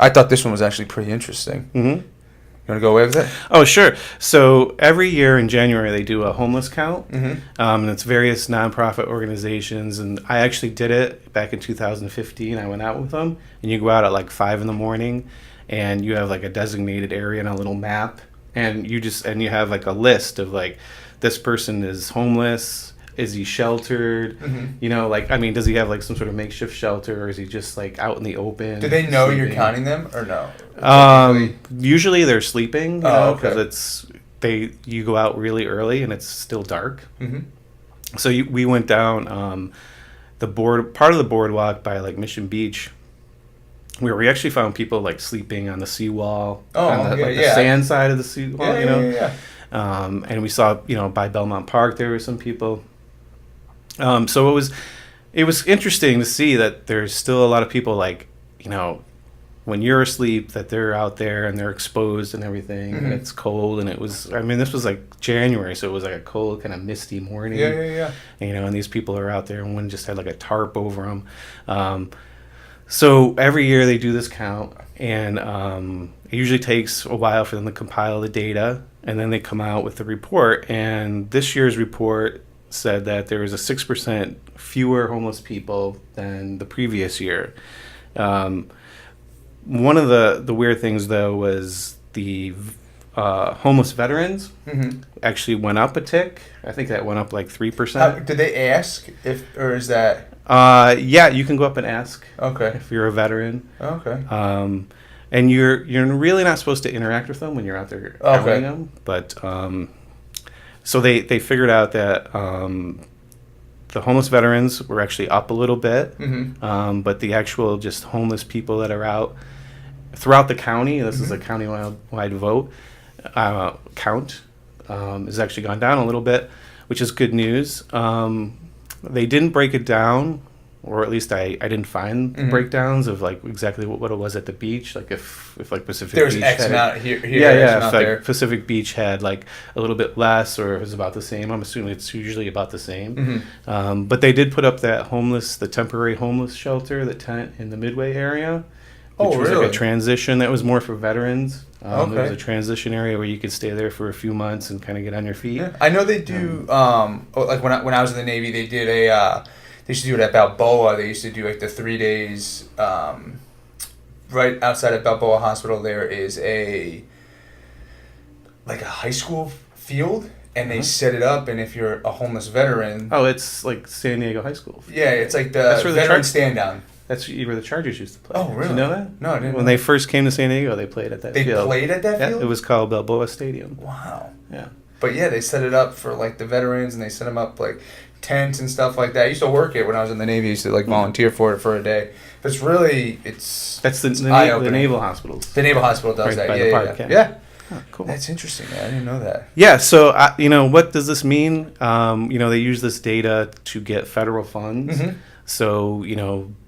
I thought this one was actually pretty interesting. Mm-hmm. You want to go away with it? Oh, sure. So every year in January, they do a homeless count. Mm-hmm. And it's various nonprofit organizations. And I actually did it back in 2015. I went out with them. And you go out at like 5 in the morning. And you have like a designated area and a little map. And you have like a list of like, this person is homeless. Is he sheltered? Mm-hmm. Does he have like some sort of makeshift shelter, or is he just like out in the open? Do they know sleeping? You're counting them or no? Usually they're sleeping, because okay. you go out really early and it's still dark. Mm-hmm. So we went down part of the boardwalk by like Mission Beach, where we actually found people like sleeping on the seawall, on the sand side of the seawall, Yeah. And we saw, by Belmont Park, there were some people. So it was interesting to see that there's still a lot of people like, when you're asleep, that they're out there and they're exposed and everything, mm-hmm. and it's cold, and this was like January, so it was like a cold, kind of misty morning. Yeah. And these people are out there, and one just had like a tarp over them. So every year they do this count, and it usually takes a while for them to compile the data, and then they come out with the report. And this year's report said that there was a 6% fewer homeless people than the previous year. One of the weird things, though, was the homeless veterans mm-hmm. actually went up a tick. I think that went up like 3%. Did they ask or is that? Yeah, you can go up and ask. Okay. If you're a veteran. Okay. And you're really not supposed to interact with them when you're out there counting them. But so they figured out that the homeless veterans were actually up a little bit, mm-hmm. But the actual just homeless people that are out throughout the county, this mm-hmm. is a county-wide vote, count, has actually gone down a little bit, which is good news. They didn't break it down, or at least I didn't find mm-hmm. breakdowns of like exactly what it was at the beach. Like if like Pacific There's Beach X had amount here. If like there. Pacific Beach had like a little bit less, or it was about the same. I'm assuming it's usually about the same. Mm-hmm. But they did put up the temporary homeless shelter, the tent in the Midway area, which was really? like a transition that was more for veterans. Okay. There was a transition area where you could stay there for a few months and kind of get on your feet. Yeah. I know they do. Like when I was in the Navy, they did they used to do it at Balboa. They used to do like the 3 days. Right outside of Balboa Hospital, there is a high school field, and they set it up. And if you're a homeless veteran, it's like San Diego High School. Yeah, it's like the veteran stand down. That's where the Chargers used to play. Oh, really? Did you know that? No, I didn't. When they first came to San Diego, they played at that field. They played at that field? Yeah, it was called Balboa Stadium. Wow. Yeah. But yeah, they set it up for like the veterans, and they set them up like tents and stuff like that. I used to work it when I was in the Navy. I used to volunteer for it for a day. But that's the naval hospitals. The naval hospital does right that. By the park, yeah. Oh, cool. That's interesting, man. I didn't know that. Yeah. So what does this mean? They use this data to get federal funds. Mm-hmm. So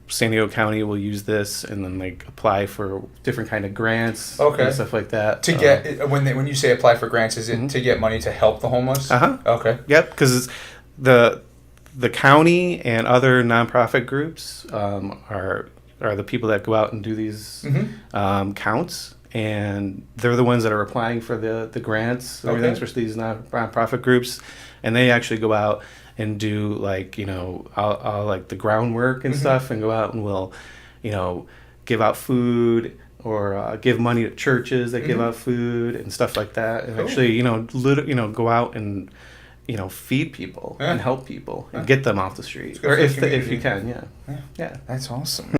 San Diego County will use this and then apply for different kind of grants and stuff like that. To get when you say apply for grants, is it mm-hmm. to get money to help the homeless? Okay. Yep, because the county and other nonprofit groups are the people that go out and do these mm-hmm. Counts, and they're the ones that are applying for the grants and everything, especially these nonprofit groups, and they actually go out and do all like the groundwork and mm-hmm. stuff, and go out and will give out food or give money to churches that mm-hmm. give out food and stuff like that, and actually go out and feed people and help people and get them off the street, or if you can. Yeah. That's awesome.